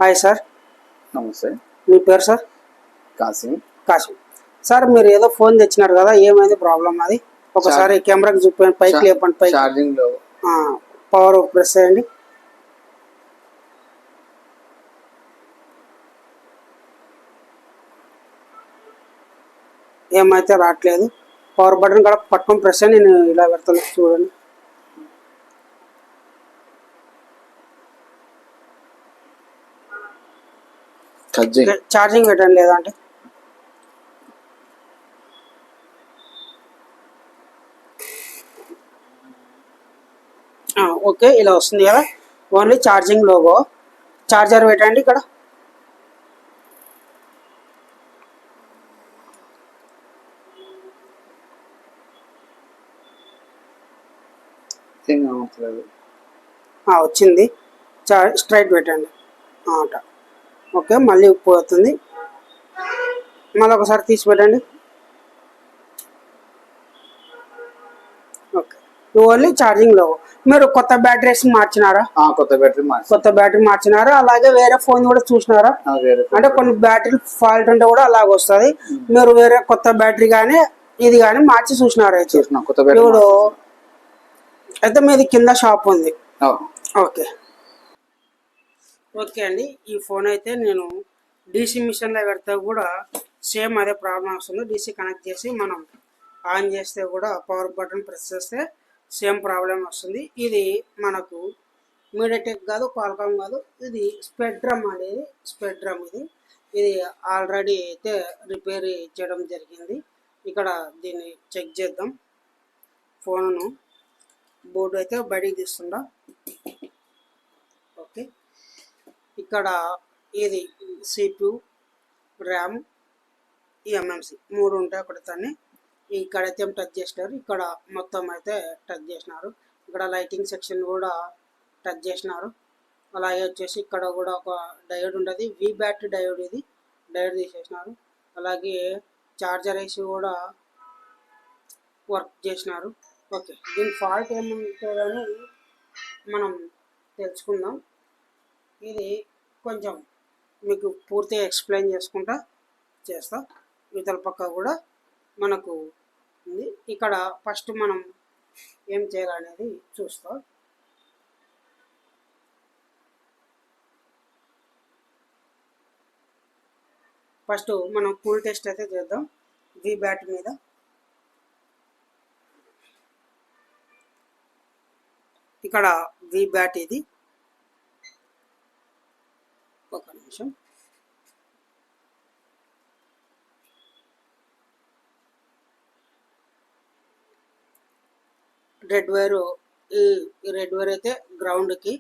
Hi sir. నమస్తే. మీ పేరు sir? Kasim. Kashi. Sir మీరు ఏదో ఫోన్ తెచ్చినారు కదా, ఏమైంది ప్రాబ్లం? అది ఒకసారి కెమెరాకి చూపించండి, పైకి లేపండి. పైకి ఛార్జింగ్ లో పవర్ ప్రెస్ చేయండి. ఏమైతే రావట్లేదు. పవర్ బటన్ కూడా పట్టుకొని ప్రెస్ చేయండి. నేను ఇలా పెడతాను, చూడండి. ఛార్జింగ్ పెట్టండి. లేదా అంటే ఓకే, ఇలా వస్తుంది కదా. Only charging logo. ఛార్జర్ పెట్టండి ఇక్కడ. వచ్చింది. స్ట్రైట్ పెట్టండి. ఓకే, మళ్ళీ పోతుంది. మళ్ళీ ఒకసారి తీసి పెట్టండి. ఓకే, ఓన్లీ ఛార్జింగ్ లో. మీరు కొత్త బ్యాటరీస్ మార్చినారా? కొత్త బ్యాటరీ మార్చినారా? అలాగే వేరే ఫోన్ కూడా చూసినారా? అంటే కొన్ని బ్యాటరీ ఫాల్ట్ ఉంటే కూడా అలాగ వస్తుంది. మీరు వేరే కొత్త బ్యాటరీ కానీ ఇది కానీ మార్చి చూసినారా? ఇప్పుడు అయితే మీది కింద షాప్ ఉంది. ఓకే ఓకే అండి. ఈ ఫోన్ అయితే నేను డీసీ మిషన్లో పెడితే కూడా సేమ్ అదే ప్రాబ్లం వస్తుంది. డీసీ కనెక్ట్ చేసి మనం ఆన్ చేస్తే కూడా పవర్ బటన్ ప్రెస్ చేస్తే సేమ్ ప్రాబ్లం వస్తుంది. ఇది మనకు మీడియాటెక్ కాదు, క్వాల్కామ్ కాదు, ఇది స్పెక్ట్రమ్ అనేది. స్పెక్ట్రమ్ ఇది ఆల్రెడీ అయితే రిపేర్ చేయడం జరిగింది. ఇక్కడ దీన్ని చెక్ చేద్దాం. ఫోన్ను బోర్డు అయితే బయటికి తీస్తుందా. ఓకే, ఇక్కడ ఇది CPU, ర్యామ్, ఎంఎంసి 3 ఉంటాయి. ఒకటి దాన్ని ఇక్కడైతే టచ్ చేసినారు. ఇక్కడ మొత్తం అయితే టచ్ చేసినారు. ఇక్కడ లైటింగ్ సెక్షన్ కూడా టచ్ చేసినారు. అలాగే వచ్చేసి ఇక్కడ కూడా ఒక డయోడ్ ఉంటుంది, వి బ్యాటరీ డయోడ్. ఇది డయోడ్ తీసేసినారు. అలాగే చార్జర్ వేసి కూడా వర్క్ చేసినారు. ఓకే, దీని ఫాల్ట్ ఏముంటుందని మనం తెలుసుకుందాం. ఇది కొంచెం మీకు పూర్తిగా ఎక్స్ప్లెయిన్ చేసుకుంటా చేస్తా. ఇవతల పక్క కూడా మనకు ఉంది. ఇక్కడ ఫస్ట్ మనం ఏం చేయాలనేది చూస్తాం. ఫస్ట్ మనం కూల్ టెస్ట్ అయితే చేద్దాం వి బ్యాట్ మీద. ఇక్కడ వి బ్యాట్ ఇది. ఒక నిమిషం. రెడ్ వైర్, ఈ రెడ్ వైర్ అయితే గ్రౌండ్కి,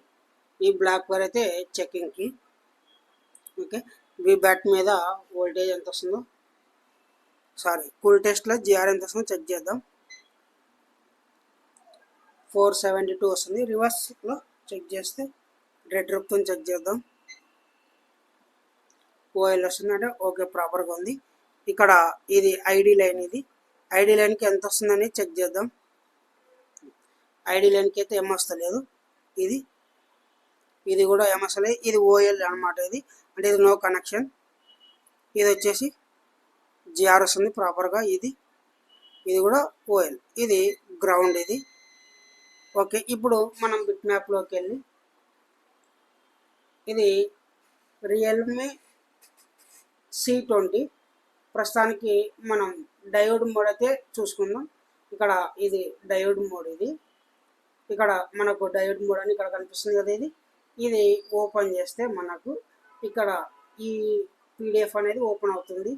ఈ బ్లాక్ వైర్ అయితే చెకింగ్కి. ఓకే, వి బ్యాట్ మీద వోల్టేజ్ ఎంత వస్తుందో, సారీ కూల్ టెస్ట్లో జిఆర్ ఎంత వస్తుందో చెక్ చేద్దాం. 472 వస్తుంది. రివర్స్లో చెక్ చేస్తే రెడ్ రూప్తో చెక్ చేద్దాం. ఓఎల్ వస్తుందంటే ఓకే, ప్రాపర్గా ఉంది. ఇక్కడ ఇది ఐడి లైన్. ఇది ఐడి లైన్కి ఎంత వస్తుందని చెక్ చేద్దాం. ఐడి లైన్కి అయితే ఏం వస్తలేదు. ఇది కూడా ఏం వస్తలేదు. ఇది ఓఎల్ అనమాట. ఇది అంటే ఇది నో కనెక్షన్. ఇది వచ్చేసి జిఆర్ వస్తుంది ప్రాపర్గా. ఇది కూడా ఓఎల్. ఇది గ్రౌండ్. ఇది ఓకే. ఇప్పుడు మనం బిట్ మ్యాప్లోకి వెళ్ళి, ఇది రియల్మీ C20. ప్రస్తుతానికి మనం డయోడ్ మోడ్ అయితే చూసుకుందాం. ఇక్కడ ఇది డయోడ్ మోడ్. ఇక్కడ మనకు డయోడ్ మోడ్ అని ఇక్కడ కనిపిస్తుంది కదా. ఇది ఓపెన్ చేస్తే మనకు ఇక్కడ ఈ PDF అనేది ఓపెన్ అవుతుంది.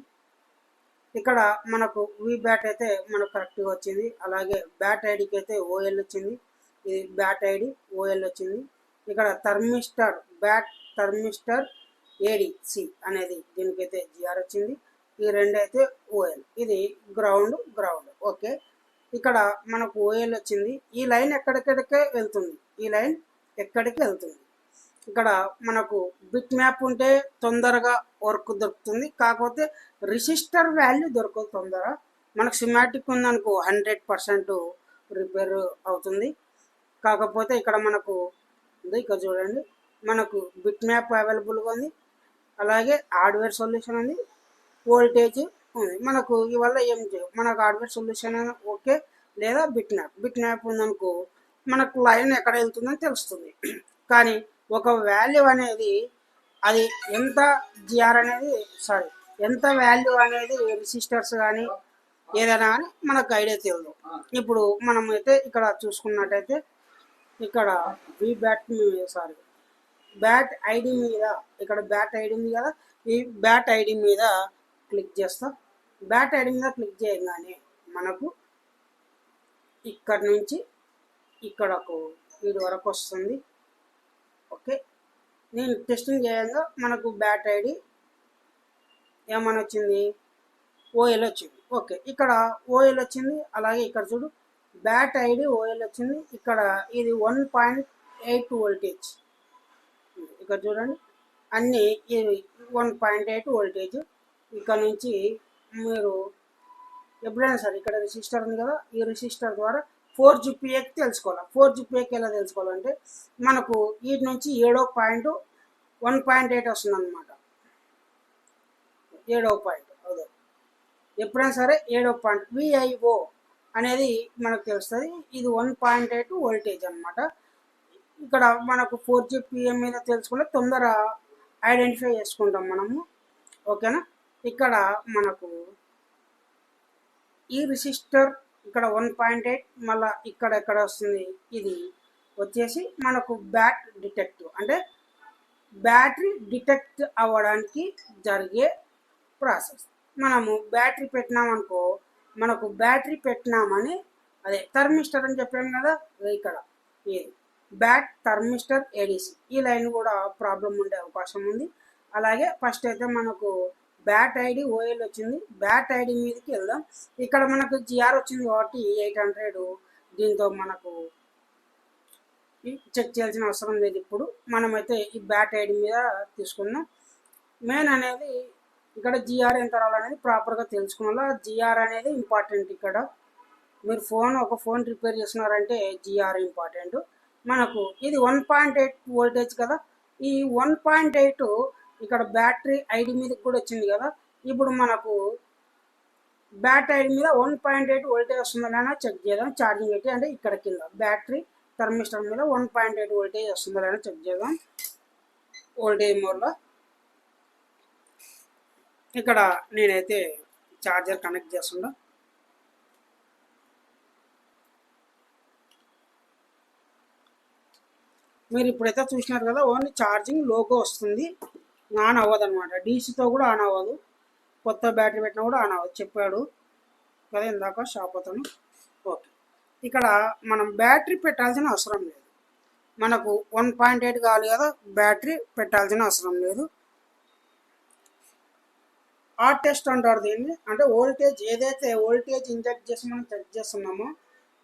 ఇక్కడ మనకు వి బ్యాట్ అయితే మనకు కరెక్ట్గా వచ్చింది. అలాగే బ్యాట్ ఐడికి అయితే ఓఎల్ వచ్చింది. ఇది బ్యాట్ ఐడి, ఓఎల్ వచ్చింది. ఇక్కడ బ్యాట్ థర్మిస్టర్ ADC అనేది దీనికైతే జిఆర్ వచ్చింది. ఈ రెండు అయితే ఓఎల్. ఇది గ్రౌండ్. ఓకే, ఇక్కడ మనకు ఓఎల్ వచ్చింది. ఈ లైన్ ఎక్కడికే వెళ్తుంది. ఇక్కడ మనకు బిట్ మ్యాప్ ఉంటే తొందరగా వర్క్ దొరుకుతుంది. కాకపోతే రిజిస్టర్ వాల్యూ దొరకదు తొందరగా. మనకు సిమాటిక్ ఉందనుకో 100% రిపేర్ అవుతుంది. కాకపోతే ఇక్కడ మనకు ఇక్కడ చూడండి, మనకు బిట్ మ్యాప్ అవైలబుల్గా ఉంది, అలాగే హార్డ్వేర్ సొల్యూషన్ ఉంది, వోల్టేజ్ ఉంది. మనకు ఇవల్ల ఏం చేయవు, మనకు హార్డ్వేర్ సొల్యూషన్ ఓకే, లేదా బిట్ మ్యాప్ ఉందనుకో మనకు లైన్ ఎక్కడ వెళ్తుందని తెలుస్తుంది. కానీ ఒక వాల్యూ అనేది అది ఎంత జిఆర్ అనేది ఎంత వాల్యూ అనేది రెసిస్టర్స్ కానీ ఏదైనా కానీ మనకు ఐడియా తెలియదు. ఇప్పుడు మనం అయితే ఇక్కడ చూసుకున్నట్టయితే ఇక్కడ బ్యాట్ ఐడి మీద ఇక్కడ బ్యాట్ ఐడి ఉంది కదా, ఈ బ్యాట్ ఐడి మీద క్లిక్ చేస్తాం. బ్యాట్ ఐడి మీద క్లిక్ చేయగానే మనకు ఇక్కడ నుంచి ఇక్కడకు వీడి వరకు వస్తుంది. ఓకే, నేను టెస్టింగ్ చేయంగా మనకు బ్యాట్ ఐడి ఏమని వచ్చింది, ఓఎల్ వచ్చింది. ఓకే, ఇక్కడ ఓఎల్ వచ్చింది. అలాగే ఇక్కడ చూడు బ్యాట్ ఐడి ఓఎల్ వచ్చింది. ఇక్కడ ఇది 1.8 వోల్టేజ్, ఇక్కడ చూడండి అన్నీ ఇది 1.8 వోల్టేజ్. ఇక్కడ నుంచి మీరు ఎప్పుడైనా సరే ఇక్కడ రెసిస్టర్ ఉంది కదా, ఈ రెసిస్టర్ ద్వారా 4GPAకి తెలుసుకోవాలి. 4GPAకి ఎలా తెలుసుకోవాలంటే మనకు వీటి నుంచి 1.8 వస్తుంది అనమాట. 7వ పాయింట్ అదే ఎప్పుడైనా సరే 7వ పాయింట్ VIO అనేది మనకు తెలుస్తుంది. ఇది 1.8 వోల్టేజ్ అనమాట. ఇక్కడ మనకు 4GPA మీద తెలుసుకుంటే తొందర ఐడెంటిఫై చేసుకుంటాం మనము. ఓకేనా, ఇక్కడ మనకు ఈ రెసిస్టర్ ఇక్కడ 1.8 మళ్ళీ ఇక్కడ ఎక్కడ వస్తుంది, ఇది వచ్చేసి మనకు బ్యాట్ డిటెక్టివ్ అంటే బ్యాటరీ డిటెక్ట్ అవ్వడానికి జరిగే ప్రాసెస్. మనము బ్యాటరీ పెట్టినామనుకో మనకు బ్యాటరీ పెట్టినామని అదే థర్మిస్టర్ అని చెప్పాను కదా, ఇక్కడ ఇది బ్యాట్ థర్మిస్టర్ ADC ఈ లైన్ కూడా ప్రాబ్లం ఉండే అవకాశం ఉంది. అలాగే ఫస్ట్ అయితే మనకు బ్యాట్ ఐడి ఓఎల్ వచ్చింది. బ్యాట్ ఐడి మీదకి వెళ్దాం. ఇక్కడ మనకు జిఆర్ వచ్చింది కాబట్టి 800, దీంతో మనకు చెక్ చేయాల్సిన అవసరం లేదు. ఇప్పుడు మనమైతే ఈ బ్యాట్ ఐడి మీద తీసుకున్నాం. మెయిన్ అనేది ఇక్కడ జిఆర్ ఎంత రావాలనేది ప్రాపర్గా తెలుసుకోవాలా. జిఆర్ అనేది ఇంపార్టెంట్. ఇక్కడ మీరు ఒక ఫోన్ రిపేర్ చేస్తున్నారంటే జిఆర్ ఇంపార్టెంట్. మనకు ఇది 1.8 వోల్టేజ్ కదా, ఈ 1.8 ఇక్కడ బ్యాటరీ ఐడి మీదకి కూడా వచ్చింది కదా. ఇప్పుడు మనకు బ్యాటరీ ఐడి మీద 1.8 వోల్టేజ్ వస్తుందా చెక్ చేద్దాం. ఛార్జింగ్ పెట్టి అంటే ఇక్కడ కింద బ్యాటరీ థర్మిస్టర్ మీద 1.8 వోల్టేజ్ వస్తుందా చెక్ చేద్దాం. వోల్టేజ్ మోడ్లో ఇక్కడ నేనైతే ఛార్జర్ కనెక్ట్ చేస్తుండా. మీరు ఇప్పుడైతే చూసినారు కదా, ఓన్లీ ఛార్జింగ్ లోగో వస్తుంది, ఆన్ అవ్వదు అనమాట. డీసీతో కూడా ఆన్ అవ్వదు, కొత్త బ్యాటరీ పెట్టినా కూడా ఆన్ అవ్వదు. చెప్పాడు కదా ఇందాక షాప్ అతను. ఓకే, ఇక్కడ మనం బ్యాటరీ పెట్టాల్సిన అవసరం లేదు. మనకు 1.8 కావాలి కదా, బ్యాటరీ పెట్టాల్సిన అవసరం లేదు. హాట్ టెస్ట్ అంటారు దీన్ని. అంటే వోల్టేజ్ ఏదైతే వోల్టేజ్ ఇంజెక్ట్ చేసి మనం చెక్ చేస్తున్నామో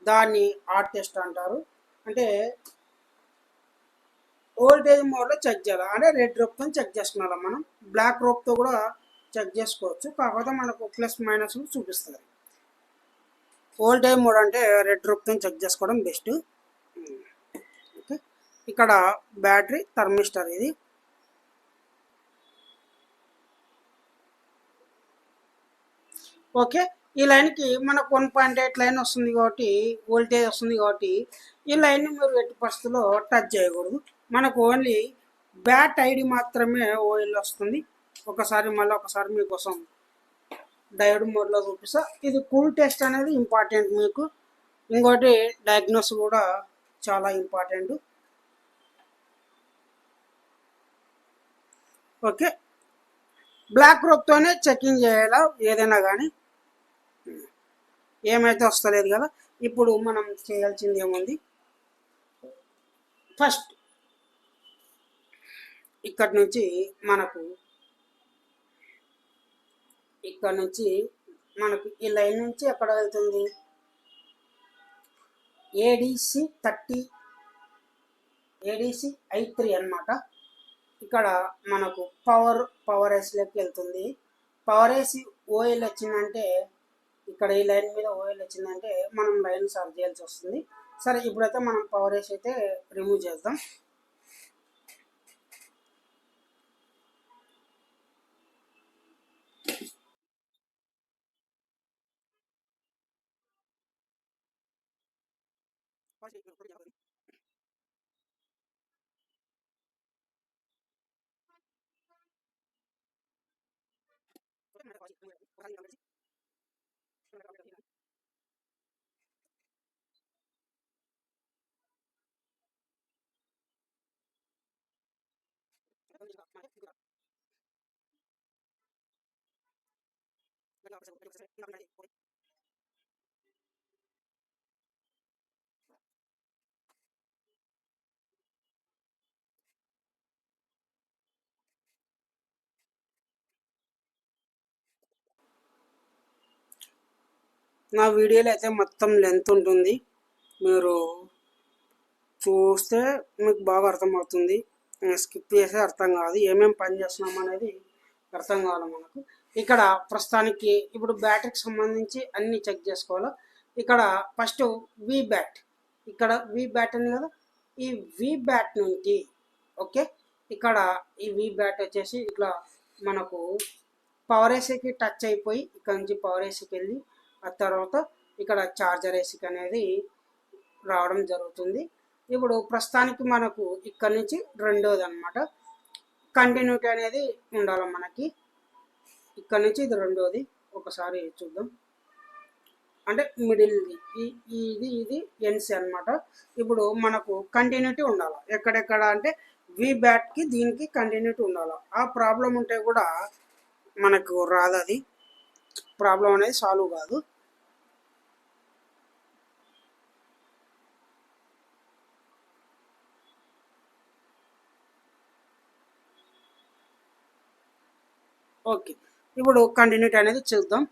దాన్ని హాట్ టెస్ట్ అంటారు. అంటే వోల్టేజ్ మోడ్లో చెక్ చేయాలి. అంటే రెడ్ రోప్తో చెక్ చేసుకున్నాం మనం. బ్లాక్ రోప్తో కూడా చెక్ చేసుకోవచ్చు, కాకపోతే మనకు ప్లస్ మైనస్ చూపిస్తుంది. వోల్టేజ్ మోడ్ అంటే రెడ్ రోప్తో చెక్ చేసుకోవడం బెస్ట్. ఓకే, ఇక్కడ బ్యాటరీ థర్మిస్టర్ ఇది. ఓకే, ఈ లైన్కి మనకు 1.8 లైన్ వస్తుంది కాబట్టి వోల్టేజ్ వస్తుంది కాబట్టి ఈ లైన్ని మీరు ఎట్టి పరిస్థితుల్లో టచ్ చేయకూడదు. మనకు ఓన్లీ బ్యాట్ ఐడి మాత్రమే ఓఎల్ వస్తుంది. ఒకసారి మీకోసం డయోడ్ మోడ్లో చూపిస్తా. ఇది కూల్ టెస్ట్ అనేది ఇంపార్టెంట్ మీకు. ఇంకోటి డయాగ్నోస్ కూడా చాలా ఇంపార్టెంట్. ఓకే, బ్లాక్ రోప్తోనే చెకింగ్ చేయాలా ఏదైనా కానీ, ఏమైతే వస్తలేదు కదా. ఇప్పుడు మనం చేయాల్సింది ఏముంది, ఫస్ట్ ఇక్కడ నుంచి మనకు ఈ లైన్ నుంచి ఎక్కడ వెళ్తుంది, ADC I3 అన్నమాట. ఇక్కడ మనకు పవర్ ఏసీలోకి వెళ్తుంది. పవర్ ఏసీ ఓఎల్ వచ్చిందంటే ఇక్కడ ఈ లైన్ మీద ఓఎల్ వచ్చిందంటే మనం లైన్ సర్చ్ చేయాల్సి వస్తుంది. సరే, ఇప్పుడైతే మనం పవర్ ఏసీ అయితే రిమూవ్ చేద్దాం. నా వీడియోలో అయితే మొత్తం లెంత్ ఉంటుంది, మీరు చూస్తే మీకు బాగా అర్థమవుతుంది. స్కిప్ చేస్తే అర్థం కాదు, ఏమేమి పని చేస్తున్నాం అనేది అర్థం కావాలి మనకు. ఇక్కడ ప్రస్తుతానికి ఇప్పుడు బ్యాటరీకి సంబంధించి అన్ని చెక్ చేసుకోవాలి. ఇక్కడ ఫస్ట్ వి బ్యాట్, ఇక్కడ వి బ్యాట్ ఉంది కదా, ఈ వి బ్యాట్ నుంచి ఓకే, ఇక్కడ ఈ వి బ్యాట్ వచ్చేసి ఇట్లా మనకు పవర్ ఏసీకి టచ్ అయిపోయి ఇక్కడ నుంచి పవర్ ఏసీకి వెళ్ళి ఆ తర్వాత ఇక్కడ చార్జర్ ఏసీకి అనేది రావడం జరుగుతుంది. ఇప్పుడు ప్రస్తుతానికి మనకు ఇక్కడ నుంచి రెండోది అనమాట, కంటిన్యూటీ అనేది ఉండాలి మనకి. ఇక్కడ నుంచి ఇది రెండోది, ఒకసారి చూద్దాం. అంటే మిడిల్ది ఇది ఎన్సీ అనమాట. ఇప్పుడు మనకు కంటిన్యూటీ ఉండాలి ఎక్కడెక్కడ అంటే వి బ్యాట్కి దీనికి కంటిన్యూటీ ఉండాలి. ఆ ప్రాబ్లం ఉంటే కూడా మనకు రాదు, అది ప్రాబ్లం అనేది సాల్వ్ కాదు. ఓకే, ఇప్పుడు కంటిన్యూటీ అనేది చూద్దాం.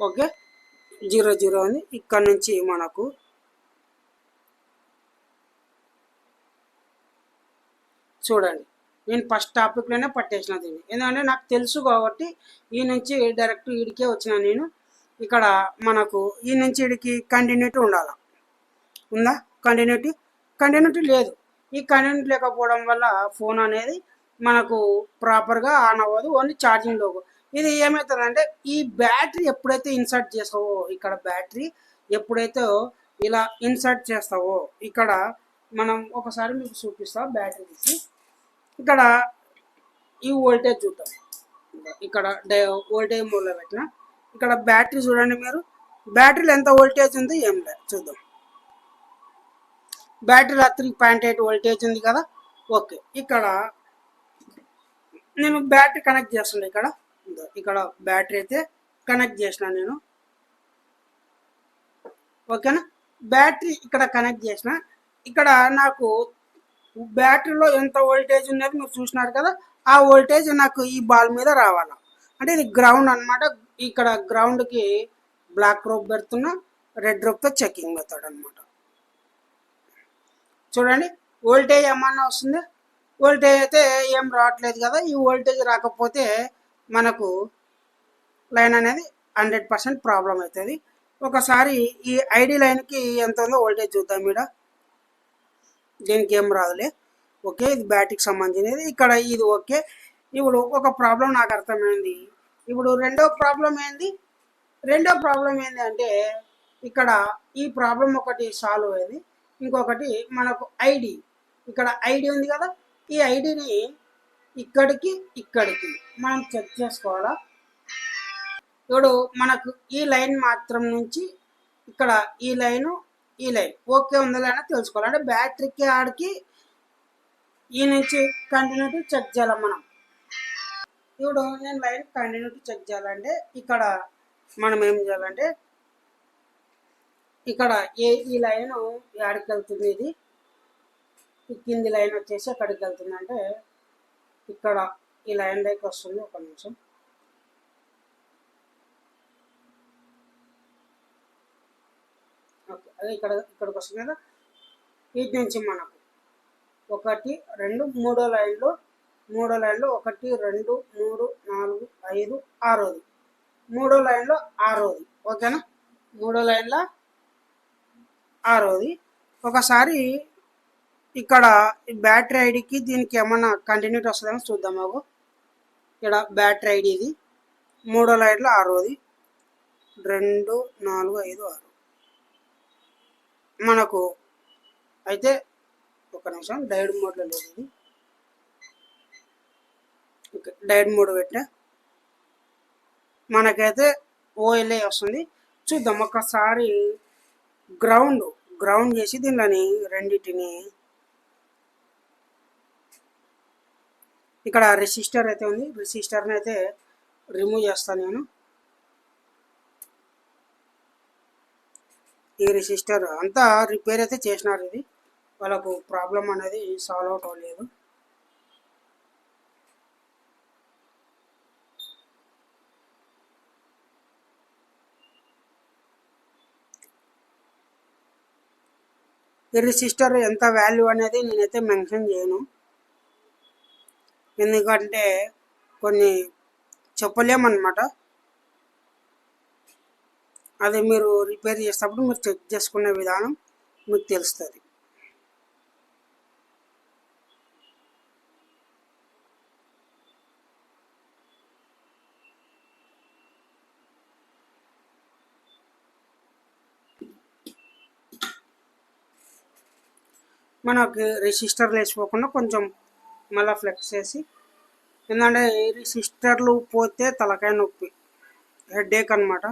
ఓకే, 0 ఉంది. ఇక్కడ నుంచి మనకు చూడండి, నేను ఫస్ట్ టాపిక్లోనే పట్టేసిన దీన్ని, ఎందుకంటే నాకు తెలుసు కాబట్టి ఈ నుంచి డైరెక్ట్ వీడికే వచ్చిన నేను. ఇక్కడ మనకు ఈ నుంచి వీడికి కంటిన్యూటీ ఉండాలి, ఉందా కంటిన్యూటీ లేదు. ఈ కంటిన్యూటీ లేకపోవడం వల్ల ఫోన్ అనేది మనకు ప్రాపర్గా ఆన్ అవ్వదు, ఓన్లీ ఛార్జింగ్ లోగు. ఇది ఏమవుతుందంటే ఈ బ్యాటరీ ఎప్పుడైతే ఇన్సర్ట్ చేస్తావో, ఇక్కడ బ్యాటరీ ఎప్పుడైతే ఇలా ఇన్సర్ట్ చేస్తావో, ఇక్కడ మనం ఒకసారి మీకు చూపిస్తాం బ్యాటరీకి. ఇక్కడ ఈ వోల్టేజ్ చూద్దాం, ఇక్కడ వోల్టేజ్ మూలలో పెట్టిన ఇక్కడ బ్యాటరీ చూడండి మీరు, బ్యాటరీలో ఎంత వోల్టేజ్ ఉంది ఏం లేదు చూద్దాం. బ్యాటరీలో 3.8 వోల్టేజ్ ఉంది కదా. ఓకే, ఇక్కడ నేను బ్యాటరీ కనెక్ట్ చేస్తున్నా, ఇక్కడ బ్యాటరీ అయితే కనెక్ట్ చేసిన నేను. ఓకేనా, బ్యాటరీ ఇక్కడ కనెక్ట్ చేసిన. ఇక్కడ నాకు బ్యాటరీలో ఎంత వోల్టేజ్ ఉన్నది మీరు చూసినారు కదా, ఆ వోల్టేజ్ నాకు ఈ బాల్ మీద రావాలా. అంటే ఇది గ్రౌండ్ అనమాట. ఇక్కడ గ్రౌండ్కి బ్లాక్ రోప్ పెడుతున్నా, రెడ్ రోప్తో చెకింగ్ మెథడ్ అనమాట. చూడండి వోల్టేజ్ ఏమన్నా వస్తుంది, వోల్టేజ్ అయితే ఏం రావట్లేదు కదా. ఈ వోల్టేజ్ రాకపోతే మనకు లైన్ అనేది 100% ప్రాబ్లం అవుతుంది. ఒకసారి ఈ ఐడి లైన్కి ఎంత ఉందో వోల్టేజ్ చూద్దాం. ఇక్కడ దీనికి ఏం రాదులే. ఓకే, ఇది బ్యాటరీకి సంబంధించినది. ఇక్కడ ఇది ఓకే. ఇప్పుడు ఒక ప్రాబ్లం నాకు అర్థమైంది. ఇప్పుడు రెండో ప్రాబ్లం ఏంది అంటే ఇక్కడ ఈ ప్రాబ్లం ఒకటి సాల్వ్ అయింది. ఇంకొకటి మనకు ఐడి, ఇక్కడ ఐడి ఉంది కదా, ఈ ఐడిని ఇక్కడికి మనం చెక్ చేసుకోవాలా. ఇప్పుడు మనకు ఈ లైన్ మాత్రం నుంచి ఇక్కడ ఈ లైన్ ఓకే ఉందా లేదో తెలుసుకోవాలి. అంటే బ్యాటరీకి ఆడికి ఈ నుంచి కంటిన్యూటీ చెక్ చేయాలి మనం. ఇప్పుడు నేను లైన్ కంటిన్యూటీ చెక్ చేయాలంటే ఇక్కడ మనం ఏం చేయాలంటే ఇక్కడ ఈ లైన్ ఎక్కడికి వెళ్తుంది, ఇది కింది లైన్ వచ్చేసి ఎక్కడికి వెళ్తుంది అంటే ఇక్కడ ఈ లైన్ దగ్గరికి వస్తుంది. ఒక నిమిషం, ఓకే, అదే ఇక్కడికి వస్తుంది కదా. వీటి నుంచి మనకు 1 2 3 లైన్లు 1 2 3 4 5 6ది, 3 లైన్లో 6ది. ఓకేనా, 3 లైన్ల 6ది. ఒకసారి ఇక్కడ బ్యాటరీ ఐడికి దీనికి ఏమన్నా కంటిన్యూటీ వస్తుందేమో చూద్దాం. మాకు ఇక్కడ బ్యాటరీ ఐడి ఇది 3 లైన్లో 6ది, 2 4 5 6. మనకు అయితే ఒక నిమిషం డైడ్ మోడ్లో లేదు ఇది. ఓకే, డైడ్ మోడ్ పెట్టా, మనకైతే ఓఎల్ఏ వస్తుంది. చూద్దాం ఒకసారి గ్రౌండ్ చేసి దీనిలోని రెండింటిని ఇక్కడ రెసిస్టర్ అయితే ఉంది, రెసిస్టర్ని అయితే రిమూవ్ చేస్తాను నేను. ఈ రెసిస్టర్ అంతా రిపేర్ అయితే చేసినారు, ఇది వాళ్ళకు ప్రాబ్లం అనేది సాల్వ్ అవుట్ అవ్వలేదు. ఈ రెసిస్టర్ ఎంత వాల్యూ అనేది నేనైతే మెన్షన్ చేయను, ఎందుకంటే కొన్ని చెప్పలేమన్నమాట. అది మీరు రిపేర్ చేసేటప్పుడు మీరు చెక్ చేసుకునే విధానం మీకు తెలుస్తుంది. మనకి రెసిస్టర్లు వేసిపోకుండా కొంచెం మళ్ళీ ఫ్లెక్స్ చేసి, ఎందుకంటే రెసిస్టర్లు పోతే తలకాయ నొప్పి, హెడేక్ అనమాట.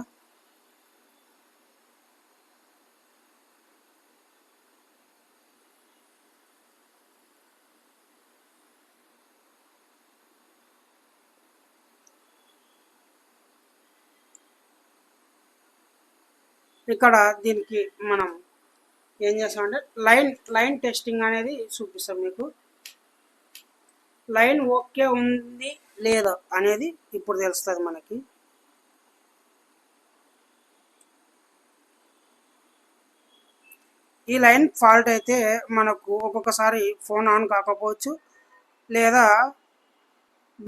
ఇక్కడ దీనికి మనం ఏం చేస్తామంటే లైన్ టెస్టింగ్ అనేది చూపిస్తాం మీకు. లైన్ ఓకే ఉంది లేదా అనేది ఇప్పుడు తెలుస్తుంది మనకి. ఈ లైన్ ఫాల్ట్ అయితే మనకు ఒక్కొక్కసారి ఫోన్ ఆన్ కాకపోవచ్చు, లేదా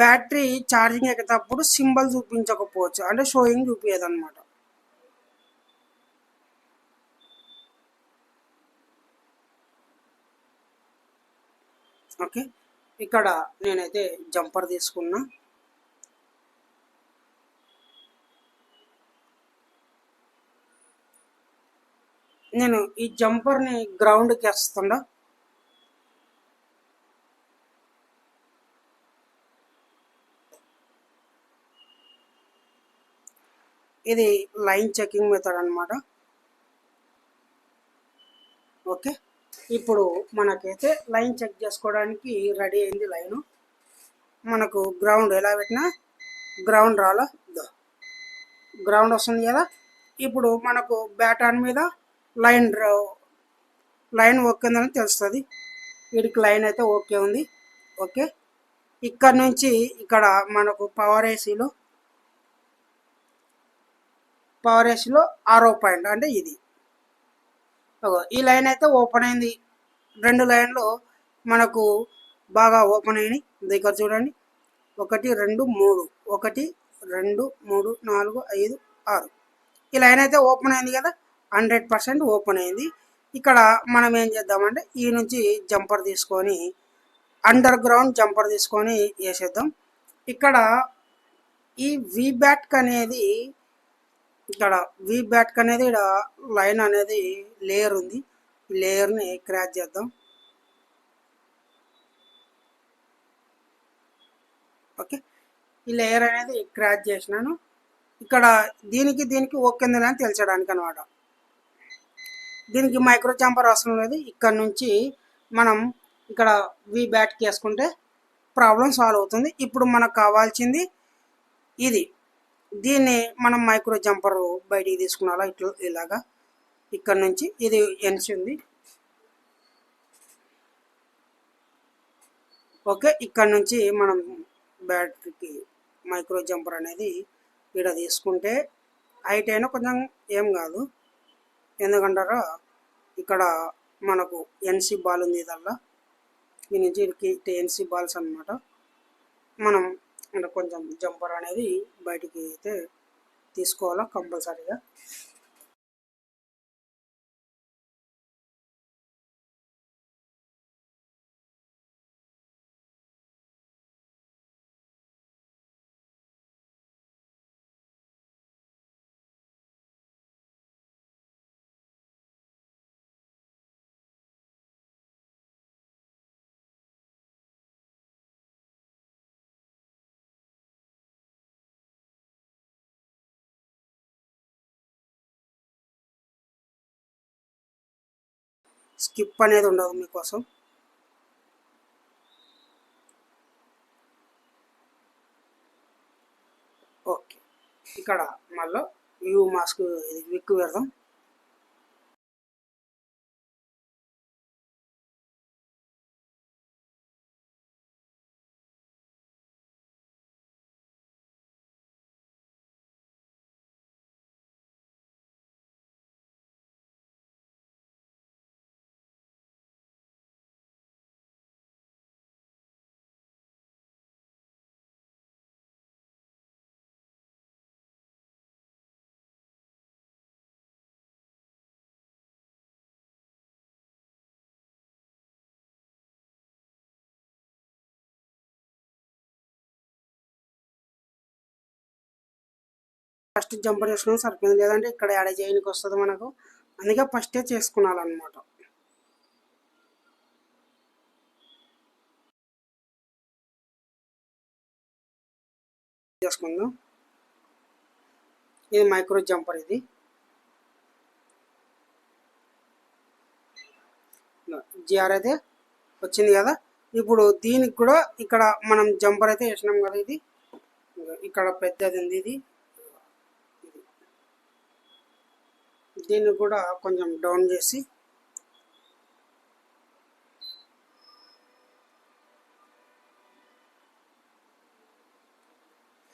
బ్యాటరీ ఛార్జింగ్ ఎక్కేటప్పుడు సింబల్ చూపించకపోవచ్చు, అంటే షోయింగ్ చూపించదు అనమాట. ఓకే, ఇక్కడ నేనైతే జంపర్ తీసుకున్నా. నేను ఈ జంపర్ని గ్రౌండ్కి వేస్తుండా. ఇది లైన్ చెకింగ్ మెథడ్ అనమాట. ఓకే, ఇప్పుడు మనకైతే లైన్ చెక్ చేసుకోవడానికి రెడీ అయింది లైను. మనకు గ్రౌండ్ ఎలా పెట్టినా గ్రౌండ్ రాలా, గ్రౌండ్ వస్తుంది కదా. ఇప్పుడు మనకు బ్యాటన్ మీద లైన్ ఓకే ఉందని తెలుస్తుంది. వీడికి లైన్ అయితే ఓకే ఉంది. ఓకే, ఇక్కడ నుంచి ఇక్కడ మనకు పవర్ ఏసీలో ఆరో పాయింట్ అంటే ఇది. ఈ లైన్ అయితే ఓపెన్ అయింది. 2 లైన్లు మనకు బాగా ఓపెన్ అయినాయి. దగ్గర చూడండి, 1 2 3, 1 2 3 4 5 6. ఈ లైన్ అయితే ఓపెన్ అయింది కదా, 100% ఓపెన్ అయింది. ఇక్కడ మనం ఏం చేద్దామంటే ఈ నుంచి జంపర్ తీసుకొని అండర్ గ్రౌండ్ జంపర్ తీసుకొని వేసేద్దాం. ఇక్కడ ఈ వీబ్యాక్ అనేది ఇక్కడ లైన్ అనేది లేయర్ ఉంది, ఈ లేయర్ని క్రాచ్ చేద్దాం. ఓకే, ఈ లేయర్ అనేది క్రాచ్ చేసినాను. ఇక్కడ దీనికి ఓకే అని తెలిసడానికి అనమాట. దీనికి మైక్రో జంపర్ అవసరం లేదు. ఇక్కడ నుంచి మనం ఇక్కడ వీబ్యాట్కి వేసుకుంటే ప్రాబ్లం సాల్వ్ అవుతుంది. ఇప్పుడు మనకు కావాల్సింది ఇది. దీన్ని మనం మైక్రో జంపర్ బయటికి తీసుకున్నాలా, ఇలాగా ఇక్కడ నుంచి ఇది ఎన్సి ఉంది. ఓకే, ఇక్కడ నుంచి మనం బ్యాటరీకి మైక్రో జంపర్ అనేది ఇక్కడ తీసుకుంటే హైట్ అయినా కొంచెం ఏం కాదు, ఎందుకంటారా ఇక్కడ మనకు ఎన్సి బాల్ ఉంది. ఇదల్లా ఈ నుంచి ఎన్సి బాల్స్ అనమాట. మనం అంటే కొంచెం జంపర్ అనేది బయటికి అయితే తీసుకోవాలా కంపల్సరీగా. స్కిప్ అనేది ఉండదు మీకోసం. ఓకే, ఇక్కడ మళ్ళీ వ్యూ మాస్క్ ఇది విక్ పెడదాం. ఫస్ట్ జంపర్ చేసుకుని సరిపోయింది, లేదంటే ఇక్కడ యాడ్ చేయడానికి వస్తుంది మనకు. అందుకే ఫస్టే చేసుకున్నాలన్నమాట. చేసుకుందాం. ఇది మైక్రో జంపర్, ఇది జిఆర్ అయితే వచ్చింది కదా. ఇప్పుడు దీనికి కూడా ఇక్కడ మనం జంపర్ అయితే వేసినాం కదా, ఇది ఇక్కడ పెద్దది ఉంది, ఇది దీన్ని కూడా కొంచెం డౌన్ చేసి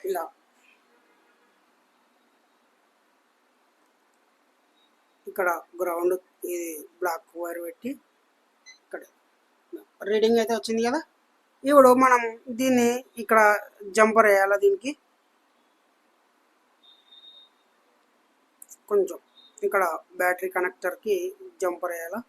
ఇలా ఇక్కడ గ్రౌండ్ ఇది బ్లాక్ వైర్ పెట్టి ఇక్కడ రీడింగ్ అయితే వచ్చింది కదా. ఇప్పుడు మనం దీన్ని ఇక్కడ జంపర్ వేయాలి. దీనికి కొంచెం ఇక్కడ బ్యాటరీ కనెక్టర్కి జంపర్ వేయాలి.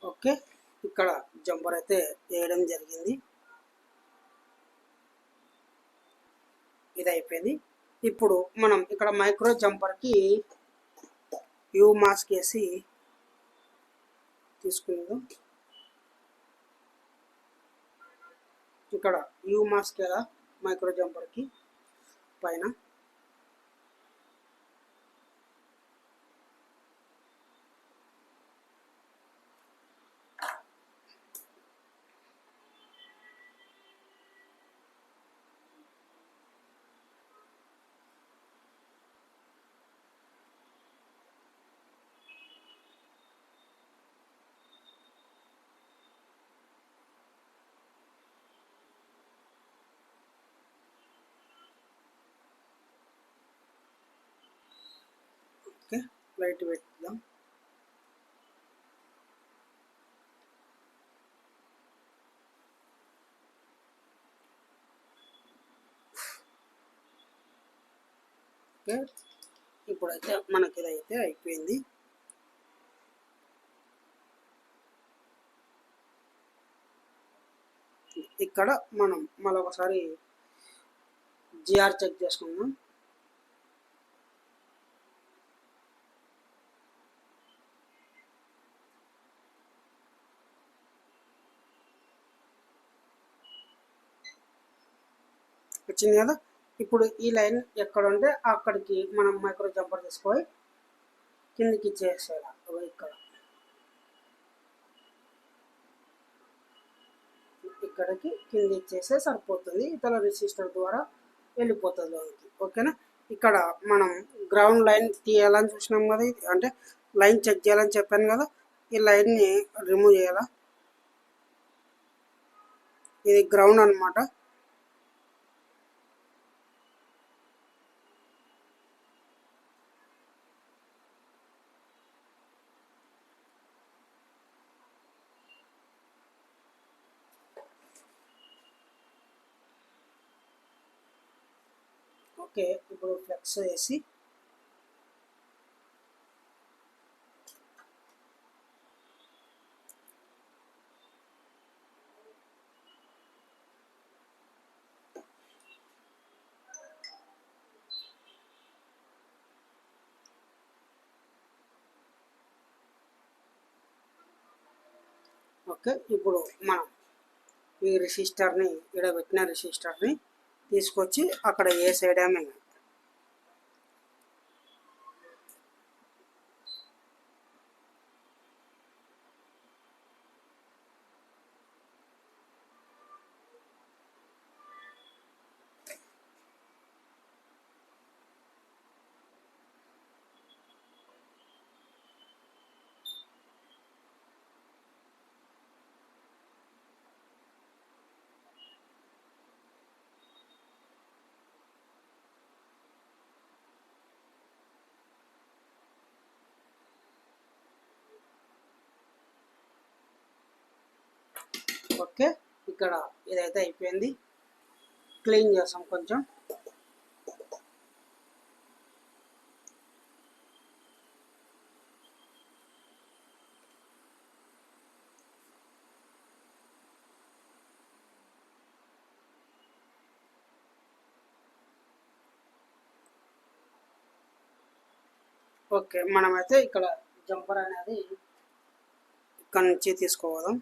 ఓకే, ఇక్కడ జంపర్ అయితే వేయడం జరిగింది. ఇది అయిపోయింది. ఇప్పుడు మనం ఇక్కడ మైక్రో జంపర్కి యూ మాస్క్ వేసి తీసుకుందాం. ఇక్కడ యూ మాస్క్ కదా మైక్రో జంపర్కి పైన. Okay, light పెట్టుదాం. ఓకే, ఇప్పుడైతే మనకి ఇదైతే అయిపోయింది. ఇక్కడ మనం మరొకసారి జిఆర్ చెక్ చేసుకుందాం. వచ్చింది కదా. ఇప్పుడు ఈ లైన్ ఎక్కడ ఉంటే అక్కడికి మనం మైక్రో జంపర్ తీసుకొని కిందికి ఇచ్చేసేయాలి. ఇక్కడ ఇక్కడికి కింద ఇచ్చేస్తే సరిపోతుంది. ఇతర రెసిస్టర్ ద్వారా వెళ్ళిపోతుంది లోనికి. ఓకేనా. ఇక్కడ మనం గ్రౌండ్ లైన్ తీయాలని చూసినాం కదా, అంటే లైన్ చెక్ చేయాలని చెప్పాను కదా. ఈ లైన్ని రిమూవ్ చేయాలా. ఇది గ్రౌండ్ అన్నమాట. ఓకే, ఇప్పుడు ఫ్లెక్స్ వేసి ఓకే, ఇప్పుడు మనం ఈ రెసిస్టర్ని ఇక్కడ పెట్టిన రెసిస్టర్ని తీసుకొచ్చి అక్కడ ఏ సైడ్ ఏమే. ఓకే, ఇక్కడ ఇదైతే అయిపోయింది. క్లీన్ చేస్తాం కొంచెం. ఓకే, మనమైతే ఇక్కడ జంపర్ అనేది ఇక్కడ నుంచి తీసుకోవదాం.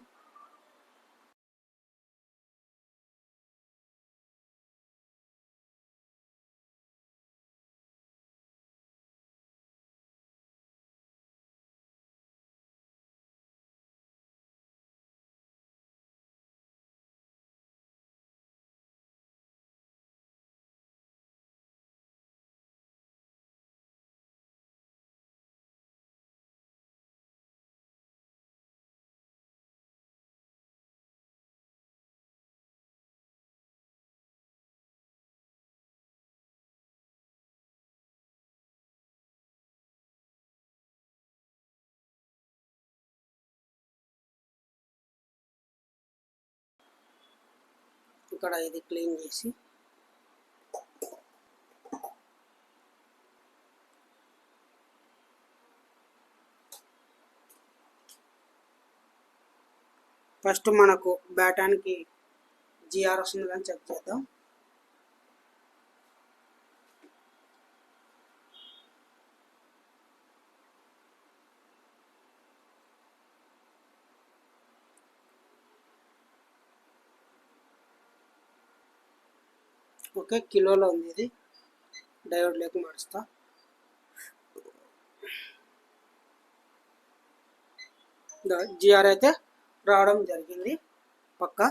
ఇక్కడ ఇది క్లీన్ చేసి ఫస్ట్ మనకు బ్యాటానికి జిఆర్ వస్తుంది కానీ చెక్ చేద్దాం. ఓకే, కిలోలో ఉంది ఇది. డయోడ్ లేక మారుస్తా. జిఆర్ అయితే రావడం జరిగింది పక్క.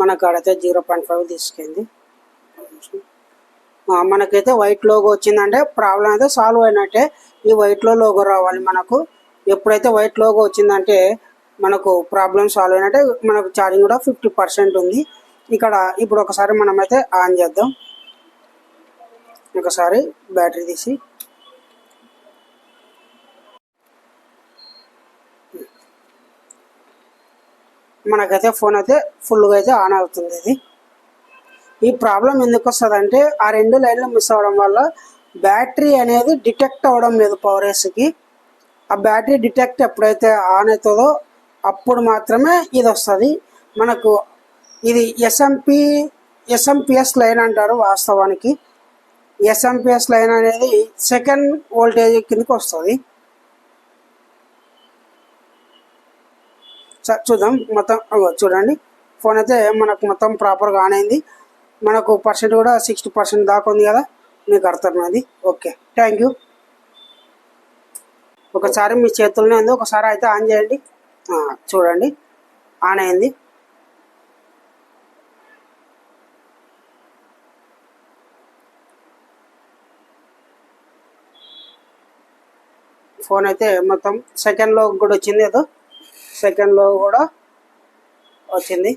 మన కాడైతే 0.5 తీసుకుంది. మనకైతే వైట్ లోగో వచ్చిందంటే ప్రాబ్లం అయితే సాల్వ్ అయినట్టే. ఈ వైట్లో లోగో రావాలి మనకు. ఎప్పుడైతే వైట్ లోగో వచ్చిందంటే మనకు ప్రాబ్లం సాల్వ్ అయినట్టే. మనకు ఛార్జింగ్ కూడా 50% ఉంది. ఇక్కడ ఇప్పుడు ఒకసారి మనమైతే ఆన్ చేద్దాం. ఒకసారి బ్యాటరీ తీసి మనకైతే ఫోన్ అయితే ఫుల్గా అయితే ఆన్ అవుతుంది. ఇది ఈ ప్రాబ్లం ఎందుకు వస్తుంది అంటే ఆ 2 లైన్లు మిస్ అవ్వడం వల్ల బ్యాటరీ అనేది డిటెక్ట్ అవ్వడం లేదు పవర్. ఆ బ్యాటరీ డిటెక్ట్ ఎప్పుడైతే ఆన్ అవుతుందో అప్పుడు మాత్రమే ఇది వస్తుంది మనకు. ఇది ఎస్ఎంపిఎస్ లైన్ అంటారు వాస్తవానికి. ఎస్ఎంపిఎస్ లైన్ అనేది సెకండ్ వోల్టేజ్ కిందకి వస్తుంది. చూద్దాం మొత్తం. చూడండి, ఫోన్ అయితే మనకు మొత్తం ప్రాపర్గా ఆన్ అయింది. మనకు పర్సెంట్ కూడా 60% దాకా ఉంది కదా, మీకు అర్థమైంది. Okay, thank you. ఒకసారి మీ చేతుల్లోనే ఉంది, ఒకసారి అయితే ఆన్ చేయండి. చూడండి, ఆన్ అయింది. ఫోన్ అయితే మొత్తం సెకండ్ లో కూడా వచ్చింది, ఏదో సెకండ్ లో కూడా వచ్చింది.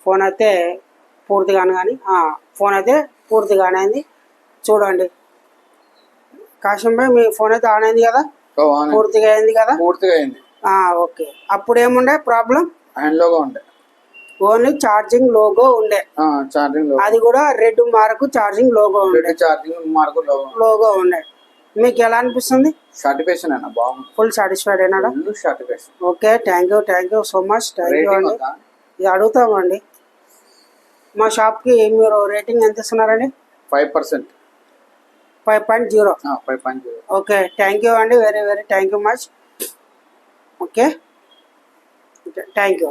ఫోన్ అయితే పూర్తిగానే కానీ ఫోన్ అయితే పూర్తిగానే అయింది. చూడండి కాశం భాయ్, మీ ఫోన్ అయితే ఆన్ అయింది కదా, పూర్తిగా అయింది కదా? పూర్తిగా అయింది. ఓకే. అప్పుడు ఏముండే ప్రాబ్లం? హ్యాండ్ లోగా ఉండే, ఓన్లీ ఛార్జింగ్ లోగో ఉండే, ఛార్జింగ్ అది కూడా రెడ్ మార్క్ ఛార్జింగ్ లోగో ఉండే, ఛార్జింగ్ మార్కు లోగో ఉండే. మీకు ఎలా అనిపిస్తుంది? సాటిస్ఫాక్షన్ అన్న, బాగుంది. ఫుల్ సాటిస్ఫైడ్ అయినాడా? Full satisfaction. Okay, thank you so much. Thank you అండి. ఇది అడుగుతామండి, మా షాప్కి మీరు రేటింగ్ ఎంత ఇస్తున్నారండి? 5%. 5.0. 5.0. ఓకే, థ్యాంక్ యూ అండి, very very thank you much. Okay, thank you.